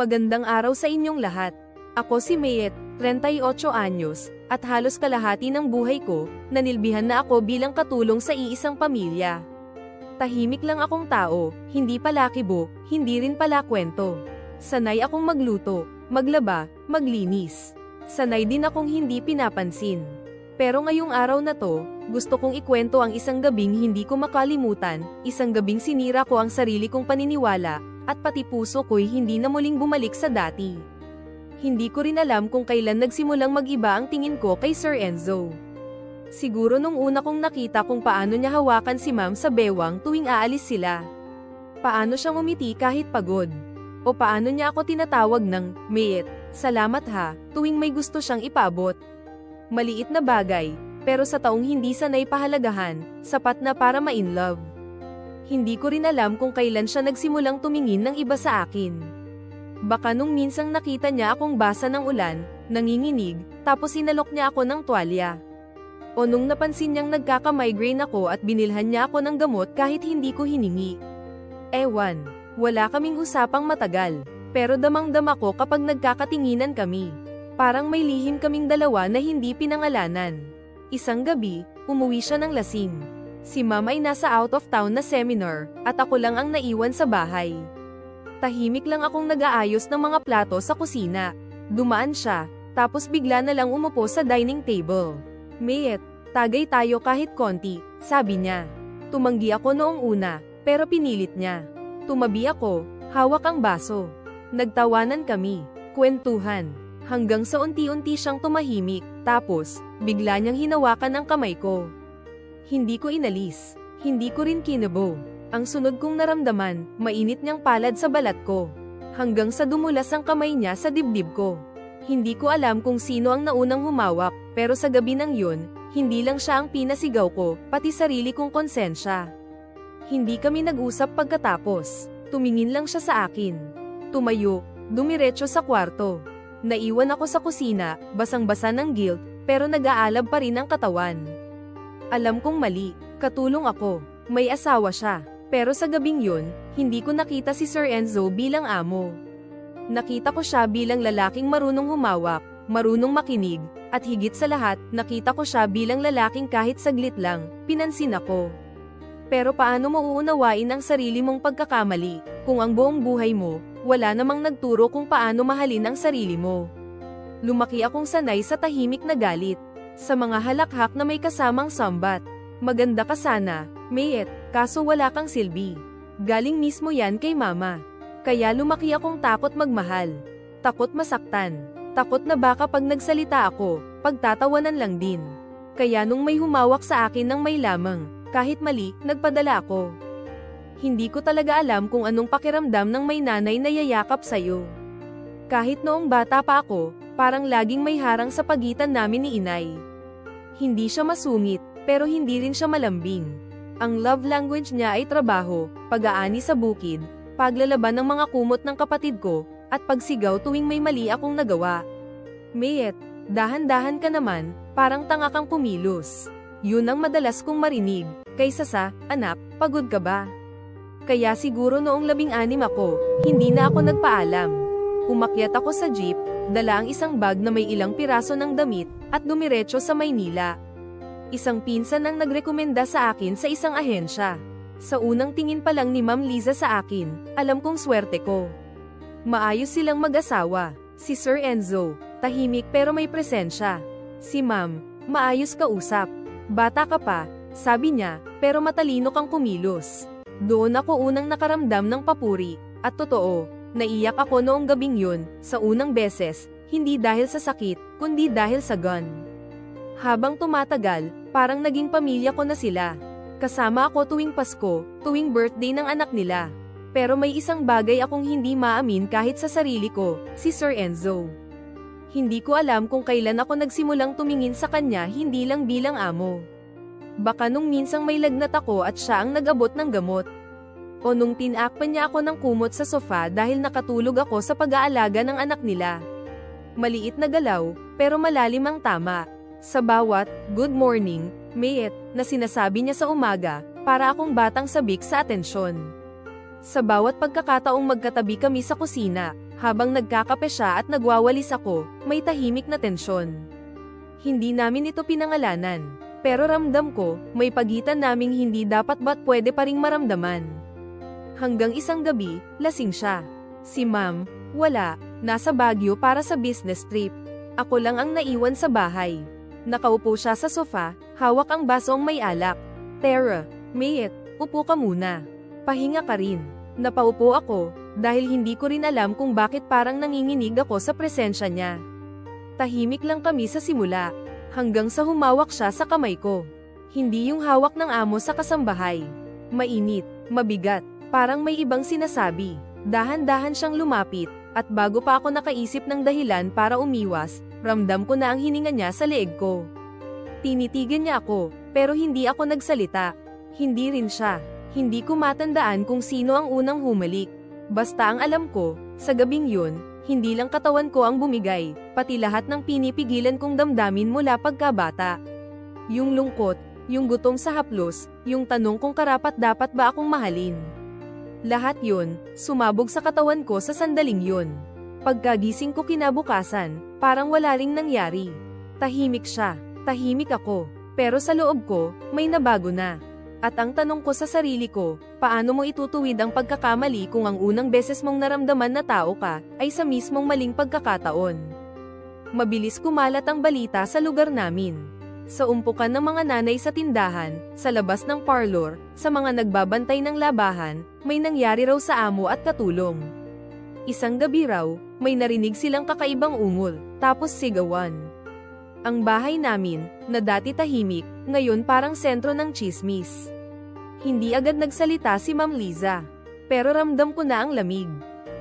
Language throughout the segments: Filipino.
Magandang araw sa inyong lahat. Ako si Mayet, 38 anyos, at halos kalahati ng buhay ko, nanilbihan na ako bilang katulong sa iisang pamilya. Tahimik lang akong tao, hindi pala kibo, hindi rin pala kwento. Sanay akong magluto, maglaba, maglinis. Sanay din akong hindi pinapansin. Pero ngayong araw na to, gusto kong ikwento ang isang gabing hindi ko makalimutan, isang gabing sinira ko ang sarili kong paniniwala, at pati puso ko'y hindi na muling bumalik sa dati. Hindi ko rin alam kung kailan nagsimulang mag-iba ang tingin ko kay Sir Enzo. Siguro nung una kong nakita kung paano niya hawakan si Ma'am sa bewang tuwing aalis sila. Paano siyang umiti kahit pagod. O paano niya ako tinatawag ng, Mayet, salamat ha, tuwing may gusto siyang ipaabot. Maliit na bagay, pero sa taong hindi sanay pahalagahan, sapat na para ma-in love. Hindi ko rin alam kung kailan siya nagsimulang tumingin ng iba sa akin. Baka nung minsang nakita niya akong basa ng ulan, nanginginig, tapos inalok niya ako ng tuwalya. O nung napansin niyang nagkaka-migraine ako at binilhan niya ako ng gamot kahit hindi ko hiningi. Ewan, wala kaming usapang matagal, pero damang-dama ko kapag nagkakatinginan kami. Parang may lihim kaming dalawa na hindi pinangalanan. Isang gabi, umuwi siya ng lasing. Si Ma'am ay nasa out of town na seminar, at ako lang ang naiwan sa bahay. Tahimik lang akong nag-aayos ng mga plato sa kusina. Dumaan siya, tapos bigla na lang umupo sa dining table. Mayet, tagay tayo kahit konti, sabi niya. Tumanggi ako noong una, pero pinilit niya. Tumabi ako, hawak ang baso. Nagtawanan kami, kwentuhan. Hanggang sa unti-unti siyang tumahimik, tapos, bigla niyang hinawakan ang kamay ko. Hindi ko inalis, hindi ko rin kinabo. Ang sunod kong naramdaman, mainit niyang palad sa balat ko. Hanggang sa dumulas ang kamay niya sa dibdib ko. Hindi ko alam kung sino ang naunang humawak, pero sa gabi ng yun, hindi lang siya ang pinasigaw ko, pati sarili kong konsensya. Hindi kami nag-usap pagkatapos. Tumingin lang siya sa akin. Tumayo, dumiretso sa kwarto. Naiwan ako sa kusina, basang-basa ng guilt, pero nag-aalab pa rin ang katawan. Alam kong mali, katulong ako, may asawa siya, pero sa gabing yun, hindi ko nakita si Sir Enzo bilang amo. Nakita ko siya bilang lalaking marunong humawak, marunong makinig, at higit sa lahat, nakita ko siya bilang lalaking kahit saglit lang, pinansin ako. Pero paano mo uunawain ang sarili mong pagkakamali, kung ang buong buhay mo, wala namang nagturo kung paano mahalin ang sarili mo? Lumaki akong sanay sa tahimik na galit, sa mga halakhak na may kasamang sambat. Maganda ka sana, Mayet, kaso wala kang silbi. Galing mismo yan kay Mama. Kaya lumaki akong takot magmahal. Takot masaktan. Takot na baka pag nagsalita ako, pagtatawanan lang din. Kaya nung may humawak sa akin ng may lamang, kahit mali, nagpadala ako. Hindi ko talaga alam kung anong pakiramdam ng may nanay na yayakap sa'yo. Kahit noong bata pa ako, parang laging may harang sa pagitan namin ni inay. Hindi siya masungit, pero hindi rin siya malambing. Ang love language niya ay trabaho, pag-aani sa bukid, paglalaban ng mga kumot ng kapatid ko, at pagsigaw tuwing may mali akong nagawa. Mayet, dahan-dahan ka naman, parang tanga kang kumilos. Yun ang madalas kong marinig, kaysa sa, anak, pagod ka ba? Kaya siguro noong 16 ako, hindi na ako nagpaalam. Umakyat ako sa jeep, dala ang isang bag na may ilang piraso ng damit, at dumiretso sa Maynila. Isang pinsan ang nagrekomenda sa akin sa isang ahensya. Sa unang tingin pa lang ni Ma'am Liza sa akin, alam kong swerte ko. Maayos silang mag-asawa. Si Sir Enzo, tahimik pero may presensya. Si Ma'am, maayos kausap. Bata ka pa, sabi niya, pero matalino kang kumilos. Doon ako unang nakaramdam ng papuri, at totoo, naiyak ako noong gabing yun, sa unang beses, hindi dahil sa sakit, kundi dahil sa gun. Habang tumatagal, parang naging pamilya ko na sila. Kasama ako tuwing Pasko, tuwing birthday ng anak nila. Pero may isang bagay akong hindi maamin kahit sa sarili ko, si Sir Enzo. Hindi ko alam kung kailan ako nagsimulang tumingin sa kanya hindi lang bilang amo. Baka nung minsang may lagnat ako at siya ang nag-abot ng gamot. O nung tinakpan niya ako ng kumot sa sofa dahil nakatulog ako sa pag-aalaga ng anak nila. Maliit na galaw, pero malalim ang tama. Sa bawat, good morning, Mayet, na sinasabi niya sa umaga, para akong batang sabik sa atensyon. Sa bawat pagkakataong magkatabi kami sa kusina, Habang nagkakape siya at nagwawalis ako, may tahimik na tensyon. Hindi namin ito pinangalanan. Pero ramdam ko, may pagitan naming hindi dapat ba't pwede pa ring maramdaman. Hanggang isang gabi, lasing siya. Si Ma'am, wala, nasa Baguio para sa business trip. Ako lang ang naiwan sa bahay. Nakaupo siya sa sofa, hawak ang basong may alak. Tara, Mayet, upo ka muna. Pahinga ka rin. Napaupo ako, dahil hindi ko rin alam kung bakit parang nanginginig ako sa presensya niya. Tahimik lang kami sa simula. Hanggang sa humawak siya sa kamay ko. Hindi yung hawak ng amo sa kasambahay. Mainit, mabigat, parang may ibang sinasabi. Dahan-dahan siyang lumapit, at bago pa ako nakaisip ng dahilan para umiwas, ramdam ko na ang hininga niya sa leeg ko. Tinitigan niya ako, pero hindi ako nagsalita. Hindi rin siya. Hindi ko matandaan kung sino ang unang humalik. Basta ang alam ko, sa gabing yun, hindi lang katawan ko ang bumigay, pati lahat ng pinipigilan kong damdamin mula pagkabata. Yung lungkot, yung gutom sa haplos, yung tanong kung karapat-dapat ba akong mahalin. Lahat yun, sumabog sa katawan ko sa sandaling yun. Pagkagising ko kinabukasan, parang wala ring nangyari. Tahimik siya, tahimik ako, pero sa loob ko, may nabago na. At ang tanong ko sa sarili ko, paano mo itutuwid ang pagkakamali kung ang unang beses mong naramdaman na tao ka, ay sa mismong maling pagkakataon? Mabilis kumalat ang balita sa lugar namin. Sa umpukan ng mga nanay sa tindahan, sa labas ng parlor, sa mga nagbabantay ng labahan, may nangyari raw sa amo at katulong. Isang gabi raw, may narinig silang kakaibang ungol, tapos sigawan. Ang bahay namin, na dati tahimik, ngayon parang sentro ng tsismis. Hindi agad nagsalita si Ma'am Liza. Pero ramdam ko na ang lamig.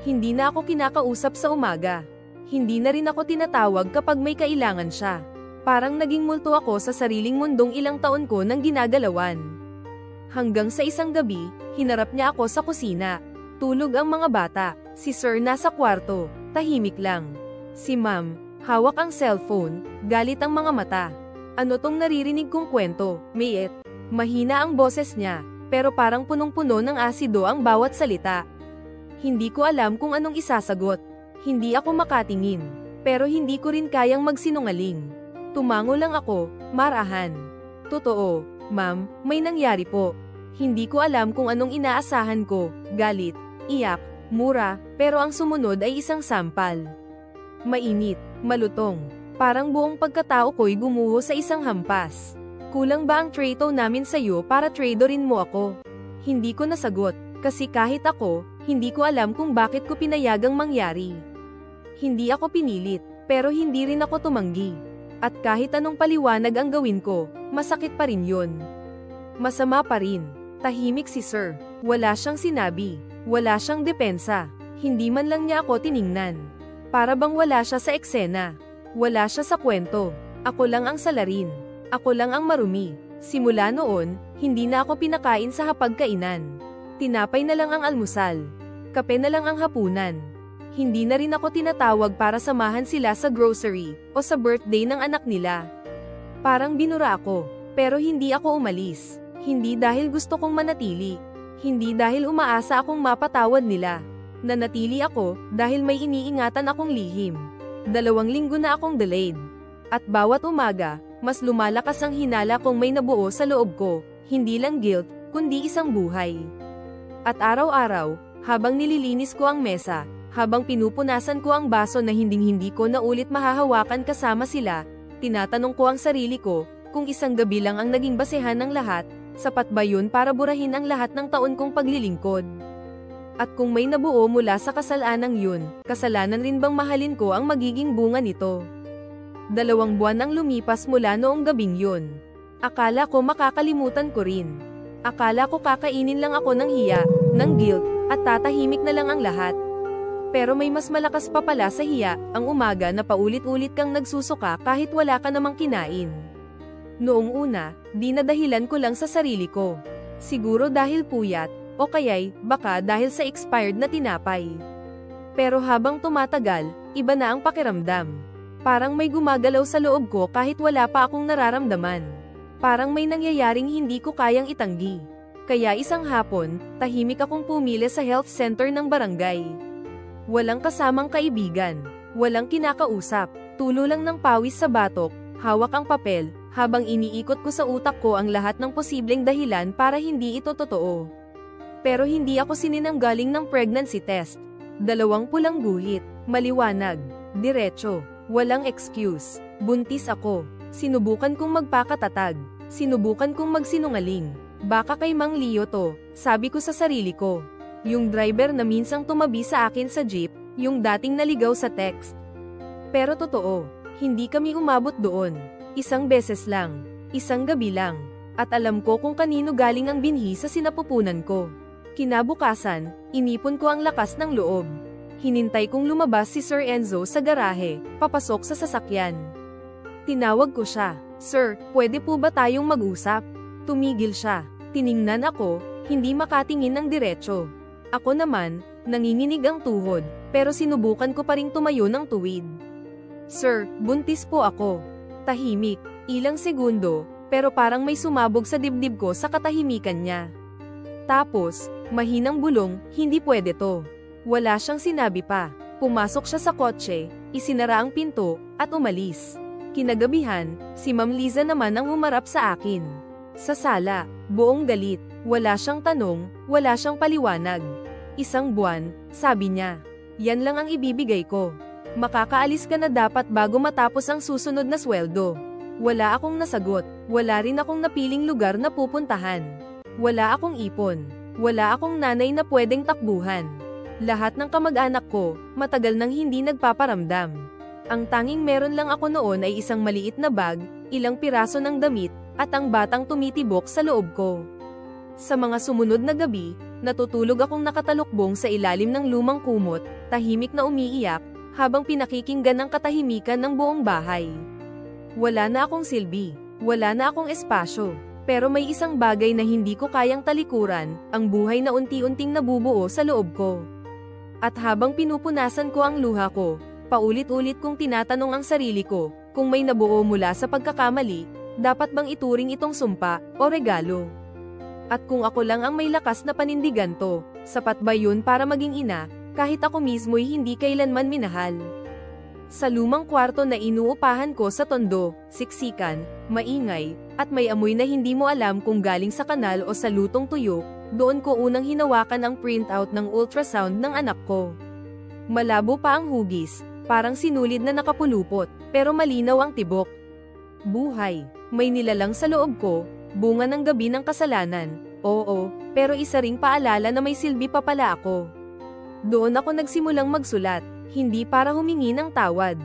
Hindi na ako kinakausap sa umaga. Hindi na rin ako tinatawag kapag may kailangan siya. Parang naging multo ako sa sariling mundong ilang taon ko nang ginagalawan. Hanggang sa isang gabi, hinarap niya ako sa kusina. Tulog ang mga bata, si Sir nasa kwarto, tahimik lang. Si Ma'am, hawak ang cellphone, galit ang mga mata. Ano tong naririnig kong kwento, Mayet? Mahina ang boses niya, pero parang punong-puno ng asido ang bawat salita. Hindi ko alam kung anong isasagot. Hindi ako makatingin, pero hindi ko rin kayang magsinungaling. Tumango lang ako, marahan. Totoo, Ma'am, may nangyari po. Hindi ko alam kung anong inaasahan ko, galit, iyak, mura, pero ang sumunod ay isang sampal. Mainit, malutong. Parang buong pagkatao ko'y gumuho sa isang hampas. Kulang ba ang trato namin sa'yo para tradorin mo ako? Hindi ko nasagot, kasi kahit ako, hindi ko alam kung bakit ko pinayagang mangyari. Hindi ako pinilit, pero hindi rin ako tumanggi. At kahit anong paliwanag ang gawin ko, masakit pa rin yun. Masama pa rin. Tahimik si Sir. Wala siyang sinabi. Wala siyang depensa. Hindi man lang niya ako tiningnan. Para bang wala siya sa eksena. Wala siya sa kwento. Ako lang ang salarin. Ako lang ang marumi. Simula noon, hindi na ako pinakain sa hapagkainan. Tinapay na lang ang almusal. Kape na lang ang hapunan. Hindi na rin ako tinatawag para samahan sila sa grocery o sa birthday ng anak nila. Parang binura ako, pero hindi ako umalis. Hindi dahil gusto kong manatili. Hindi dahil umaasa akong mapatawad nila. Nanatili ako dahil may iniingatan akong lihim. 2 linggo na akong delayed. At bawat umaga, mas lumalakas ang hinala kong may nabuo sa loob ko, hindi lang guilt, kundi isang buhay. At araw-araw, habang nililinis ko ang mesa, habang pinupunasan ko ang baso na hinding-hindi ko na ulit mahahawakan kasama sila, tinatanong ko ang sarili ko, kung isang gabi lang ang naging basehan ng lahat, sapat ba yun para burahin ang lahat ng taon kong paglilingkod? At kung may nabuo mula sa kasalanang yun, kasalanan rin bang mahalin ko ang magiging bunga nito? 2 buwan ang lumipas mula noong gabing yun. Akala ko makakalimutan ko rin. Akala ko kakainin lang ako ng hiya, ng guilt, at tatahimik na lang ang lahat. Pero may mas malakas pa pala sa hiya, ang umaga na paulit-ulit kang nagsusuka kahit wala ka namang kinain. Noong una, di na dahilan ko lang sa sarili ko. Siguro dahil puyat, o kaya'y, baka dahil sa expired na tinapay. Pero habang tumatagal, iba na ang pakiramdam. Parang may gumagalaw sa loob ko kahit wala pa akong nararamdaman. Parang may nangyayaring hindi ko kayang itanggi. Kaya isang hapon, tahimik akong pumili sa health center ng barangay. Walang kasamang kaibigan. Walang kinakausap. Tulo lang ng pawis sa batok, hawak ang papel, habang iniikot ko sa utak ko ang lahat ng posibleng dahilan para hindi ito totoo. Pero hindi ako sininanggaling ng pregnancy test. 2 pulang guhit, maliwanag, diretso, walang excuse. Buntis ako. Sinubukan kong magpakatatag. Sinubukan kong magsinungaling. Baka kay Mang Leo to, sabi ko sa sarili ko. Yung driver na minsang tumabi sa akin sa jeep, yung dating naligaw sa text. Pero totoo, hindi kami umabot doon. Isang beses lang. Isang gabi lang. At alam ko kung kanino galing ang binhi sa sinapupunan ko. Kinabukasan, inipon ko ang lakas ng loob. Hinintay kong lumabas si Sir Enzo sa garahe, papasok sa sasakyan. Tinawag ko siya, "Sir, pwede po ba tayong mag-usap?" Tumigil siya. Tiningnan ako, hindi makatingin ng diretso. Ako naman, nanginginig ang tuhod, pero sinubukan ko pa ring tumayo ng tuwid. "Sir, buntis po ako." Tahimik, ilang segundo, pero parang may sumabog sa dibdib ko sa katahimikan niya. Tapos, mahinang bulong, "Hindi pwede to." Wala siyang sinabi pa. Pumasok siya sa kotse, isinara ang pinto, at umalis. Kinagabihan, si Ma'am Liza naman ang humarap sa akin. Sa sala, buong galit, wala siyang tanong, wala siyang paliwanag. "1 buwan," sabi niya. "Yan lang ang ibibigay ko. Makakaalis ka na dapat bago matapos ang susunod na sweldo." Wala akong nasagot, wala rin akong napiling lugar na pupuntahan. Wala akong ipon, wala akong nanay na pwedeng takbuhan. Lahat ng kamag-anak ko, matagal nang hindi nagpaparamdam. Ang tanging meron lang ako noon ay isang maliit na bag, ilang piraso ng damit, at ang batang tumitibok sa loob ko. Sa mga sumunod na gabi, natutulog akong nakatalukbong sa ilalim ng lumang kumot, tahimik na umiiyak, habang pinakikinggan ang katahimikan ng buong bahay. Wala na akong silbi, wala na akong espasyo, pero may isang bagay na hindi ko kayang talikuran, ang buhay na unti-unting nabubuo sa loob ko. At habang pinupunasan ko ang luha ko, paulit-ulit kong tinatanong ang sarili ko, kung may nabuo mula sa pagkakamali, dapat bang ituring itong sumpa o regalo? At kung ako lang ang may lakas na panindigan to, sapat ba yun para maging ina, kahit ako mismo'y hindi kailanman minahal? Sa lumang kwarto na inuupahan ko sa Tondo, siksikan, maingay, at may amoy na hindi mo alam kung galing sa kanal o sa lutong tuyo, doon ko unang hinawakan ang printout ng ultrasound ng anak ko. Malabo pa ang hugis, parang sinulid na nakapulupot, pero malinaw ang tibok. Buhay, may nilalang sa loob ko, bunga ng gabi ng kasalanan, oo, pero isa ring paalala na may silbi pa pala ako. Doon ako nagsimulang magsulat, hindi para humingi ng tawad,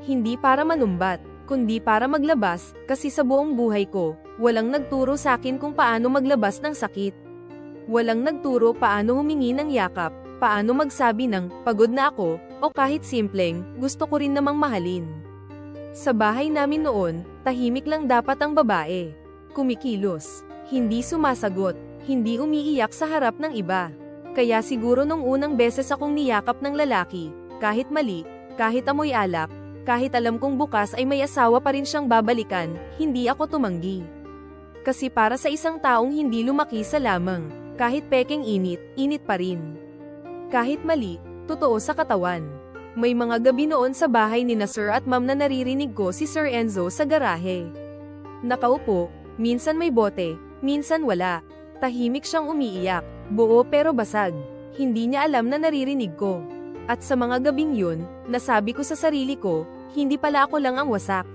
hindi para manumbat, kundi para maglabas, kasi sa buong buhay ko, walang nagturo sa akin kung paano maglabas ng sakit. Walang nagturo paano humingi ng yakap, paano magsabi ng, "Pagod na ako," o kahit simpleng, "Gusto ko rin namang mahalin." Sa bahay namin noon, tahimik lang dapat ang babae. Kumikilos, hindi sumasagot, hindi umiiyak sa harap ng iba. Kaya siguro nung unang beses akong niyakap ng lalaki, kahit mali, kahit amoy alak, kahit alam kong bukas ay may asawa pa rin siyang babalikan, hindi ako tumanggi. Kasi para sa isang taong hindi lumaki sa lamang, kahit pekeng init, init pa rin. Kahit mali, totoo sa katawan. May mga gabi noon sa bahay ni na Sir at Ma'am na naririnig ko si Sir Enzo sa garahe. Nakaupo, minsan may bote, minsan wala. Tahimik siyang umiiyak, buo pero basag. Hindi niya alam na naririnig ko. At sa mga gabing yun, nasabi ko sa sarili ko, hindi pala ako lang ang wasak.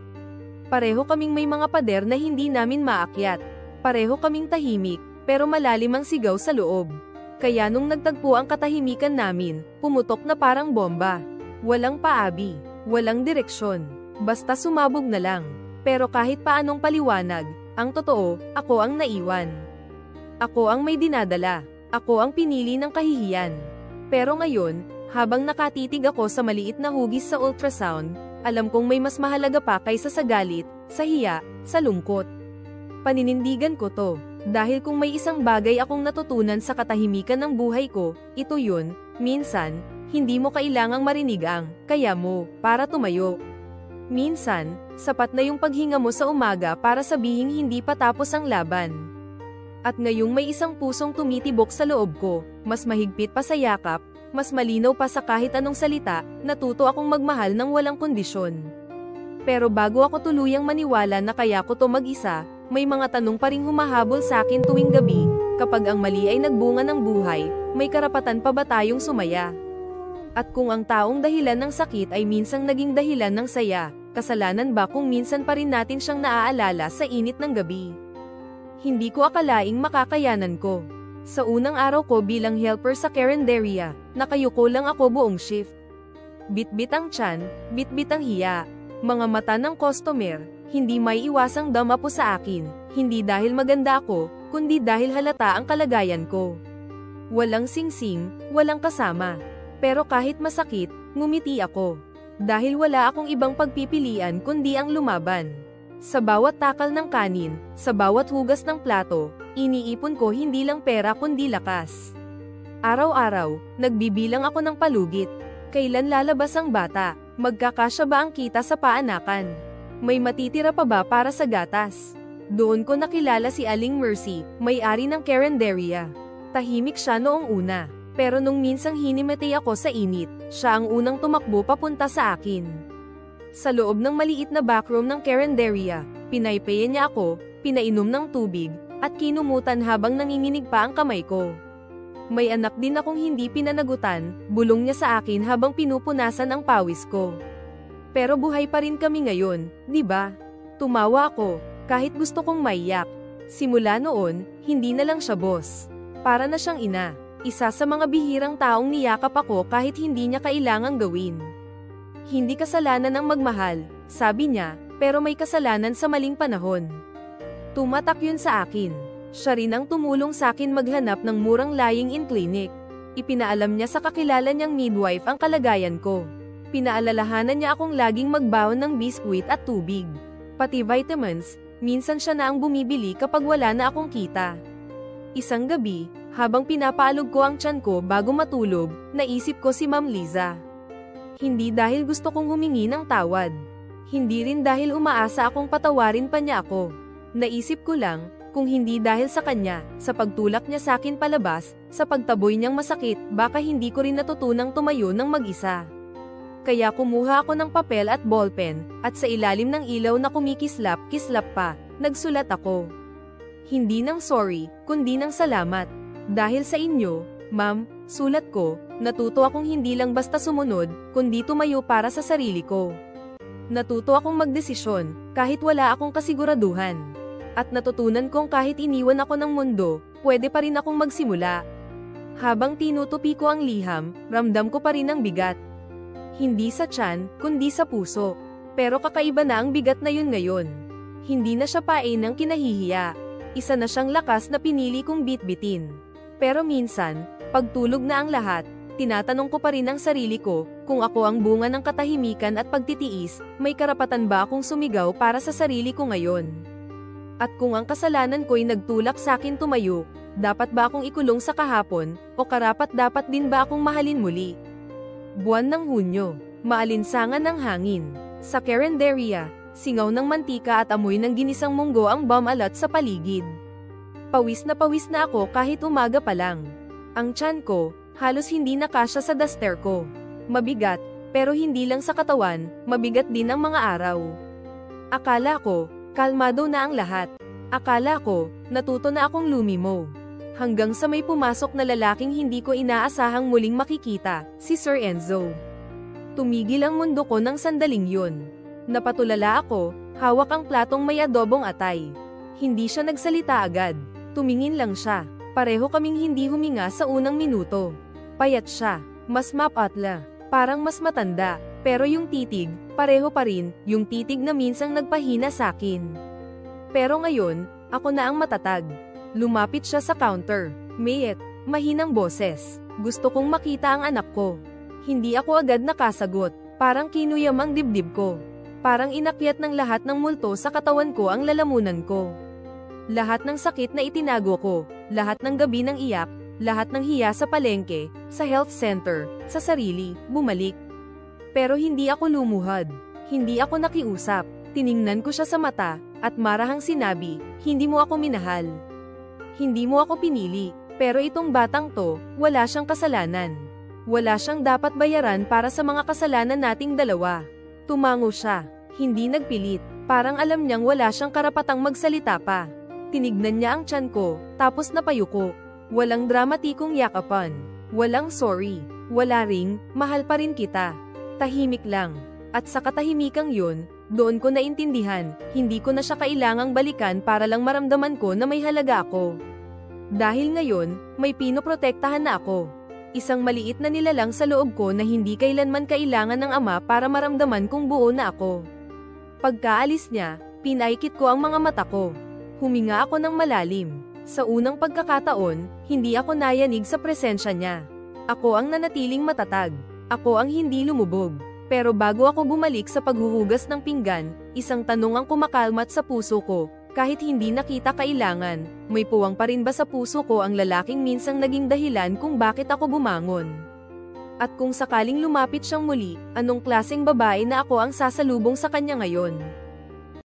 Pareho kaming may mga pader na hindi namin maakyat. Pareho kaming tahimik, pero malalim ang sigaw sa loob. Kaya nung nagtagpo ang katahimikan namin, pumutok na parang bomba. Walang paabi, walang direksyon, basta sumabog na lang. Pero kahit paanong paliwanag, ang totoo, ako ang naiwan. Ako ang may dinadala, ako ang pinili ng kahihiyan. Pero ngayon, habang nakatitig ako sa maliit na hugis sa ultrasound, alam kong may mas mahalaga pa kaysa sa galit, sa hiya, sa lungkot. Paninindigan ko to, dahil kung may isang bagay akong natutunan sa katahimikan ng buhay ko, ito yun, minsan, hindi mo kailangang marinig ang, "Kaya mo," para tumayo. Minsan, sapat na yung paghinga mo sa umaga para sabihing hindi pa tapos ang laban. At ngayong may isang pusong tumitibok sa loob ko, mas mahigpit pa sa yakap, Mas malinaw pa sa kahit anong salita, natuto akong magmahal ng walang kondisyon. Pero bago ako tuluyang maniwala na kaya ko to mag-isa, may mga tanong pa ring humahabol sa akin tuwing gabi. Kapag ang mali ay nagbunga ng buhay, may karapatan pa ba tayong sumaya? At kung ang taong dahilan ng sakit ay minsang naging dahilan ng saya, kasalanan ba kung minsan pa rin natin siyang naaalala sa init ng gabi? Hindi ko akalaing makakayanan ko. Sa unang araw ko bilang helper sa Carinderia, nakayuko lang ako buong shift. Bit-bit ang tiyan, bit-bit ang hiya. Mga mata ng customer, hindi may iwasang dama po sa akin, hindi dahil maganda ako, kundi dahil halata ang kalagayan ko. Walang singsing, walang kasama. Pero kahit masakit, ngumiti ako. Dahil wala akong ibang pagpipilian kundi ang lumaban. Sa bawat takal ng kanin, sa bawat hugas ng plato, iniipon ko hindi lang pera kundi lakas. Araw-araw, nagbibilang ako ng palugit. Kailan lalabas ang bata? Magkakasya ba ang kita sa paanakan? May matitira pa ba para sa gatas? Doon ko nakilala si Aling Mercy, may-ari ng Carinderia. Tahimik siya noong una, pero nung minsang hinimatay ako sa init, siya ang unang tumakbo papunta sa akin. Sa loob ng maliit na backroom ng Carinderia, pinaypayan niya ako, pinainom ng tubig, at kinumutan habang nanginginig pa ang kamay ko. May anak din akong hindi pinanagutan, bulong niya sa akin habang pinupunasan ang pawis ko. Pero buhay pa rin kami ngayon, di ba? Tumawa ako, kahit gusto kong maiyak. Simula noon, hindi na lang siya boss. Para na siyang ina, isa sa mga bihirang taong niyakap ako kahit hindi niya kailangang gawin. Hindi kasalanan ang magmahal, sabi niya, pero may kasalanan sa maling panahon. Tumatak yun sa akin. Siya rin ang tumulong sa akin maghanap ng murang lying-in clinic. Ipinaalam niya sa kakilala niyang midwife ang kalagayan ko. Pinaalalahanan niya akong laging magbaon ng biskwit at tubig. Pati vitamins, minsan siya na ang bumibili kapag wala na akong kita. Isang gabi, habang pinapaalog ko ang tiyan ko bago matulog, naisip ko si Ma'am Liza. Hindi dahil gusto kong humingi ng tawad. Hindi rin dahil umaasa akong patawarin pa niya ako. Naisip ko lang, kung hindi dahil sa kanya, sa pagtulak niya sa akin palabas, sa pagtaboy niyang masakit, baka hindi ko rin natutunang tumayo ng mag-isa. Kaya kumuha ako ng papel at ballpen, at sa ilalim ng ilaw na kumikislap-kislap pa, nagsulat ako. Hindi ng sorry, kundi ng salamat. Dahil sa inyo, ma'am, sulat ko, natuto akong hindi lang basta sumunod, kundi tumayo para sa sarili ko. Natuto akong magdesisyon, kahit wala akong kasiguraduhan. At natutunan kong kahit iniwan ako ng mundo, pwede pa rin akong magsimula. Habang tinutupi ko ang liham, ramdam ko pa rin ang bigat. Hindi sa tiyan, kundi sa puso. Pero kakaiba na ang bigat na yun ngayon. Hindi na siya pain ng kinahihiya. Isa na siyang lakas na pinili kong bitbitin. Pero minsan, pagtulog na ang lahat, tinatanong ko pa rin ang sarili ko, kung ako ang bunga ng katahimikan at pagtitiis, may karapatan ba akong sumigaw para sa sarili ko ngayon? At kung ang kasalanan ko'y nagtulak sa akin tumayo, dapat ba akong ikulong sa kahapon, o karapat-dapat din ba akong mahalin muli? Buwan ng Hunyo, maalinsangan ng hangin. Sa Carinderia, singaw ng mantika at amoy ng ginisang munggo ang bumalat sa paligid. Pawis na ako kahit umaga pa lang. Ang tiyan ko, halos hindi nakasya sa duster ko. Mabigat, pero hindi lang sa katawan, mabigat din ang mga araw. Akala ko, kalmado na ang lahat. Akala ko, natuto na akong lumimo. Hanggang sa may pumasok na lalaking hindi ko inaasahang muling makikita, si Sir Enzo. Tumigil ang mundo ko ng sandaling yun. Napatulala ako, hawak ang platong may adobong atay. Hindi siya nagsalita agad. Tumingin lang siya. Pareho kaming hindi huminga sa unang minuto. Payat siya, mas mapatla, parang mas matanda. Pero yung titig, pareho pa rin, yung titig na minsang nagpahina sa akin. Pero ngayon, ako na ang matatag. Lumapit siya sa counter. Mayet, mahinang boses. Gusto kong makita ang anak ko. Hindi ako agad nakasagot. Parang kinuyam ang dibdib ko. Parang inakyat ng lahat ng multo sa katawan ko ang lalamunan ko. Lahat ng sakit na itinago ko, lahat ng gabi ng iyak, lahat ng hiya sa palengke, sa health center, sa sarili, bumalik. Pero hindi ako lumuhad. Hindi ako nakiusap. Tiningnan ko siya sa mata, at marahang sinabi, hindi mo ako minahal. Hindi mo ako pinili, pero itong batang to, wala siyang kasalanan. Wala siyang dapat bayaran para sa mga kasalanan nating dalawa. Tumango siya. Hindi nagpilit. Parang alam niyang wala siyang karapatang magsalita pa. Tinignan niya ang tiyan ko, tapos napayuko. Walang dramatikong yakapan. Walang sorry. Wala ring, mahal pa rin kita. Tahimik lang. At sa katahimikang yun, doon ko naintindihan, hindi ko na siya kailangang balikan para lang maramdaman ko na may halaga ako. Dahil ngayon, may pinoprotektahan na ako. Isang maliit na nilalang sa loob ko na hindi kailanman kailangan ng ama para maramdaman kong buo na ako. Pagkaalis niya, pinaikit ko ang mga mata ko. Huminga ako ng malalim. Sa unang pagkakataon, hindi ako nayanig sa presensya niya. Ako ang nanatiling matatag. Ako ang hindi lumubog. Pero bago ako bumalik sa paghuhugas ng pinggan, isang tanong ang kumakalmat sa puso ko, kahit hindi nakita kailangan, may puwang pa rin ba sa puso ko ang lalaking minsang naging dahilan kung bakit ako bumangon? At kung sakaling lumapit siyang muli, anong klaseng babae na ako ang sasalubong sa kanya ngayon?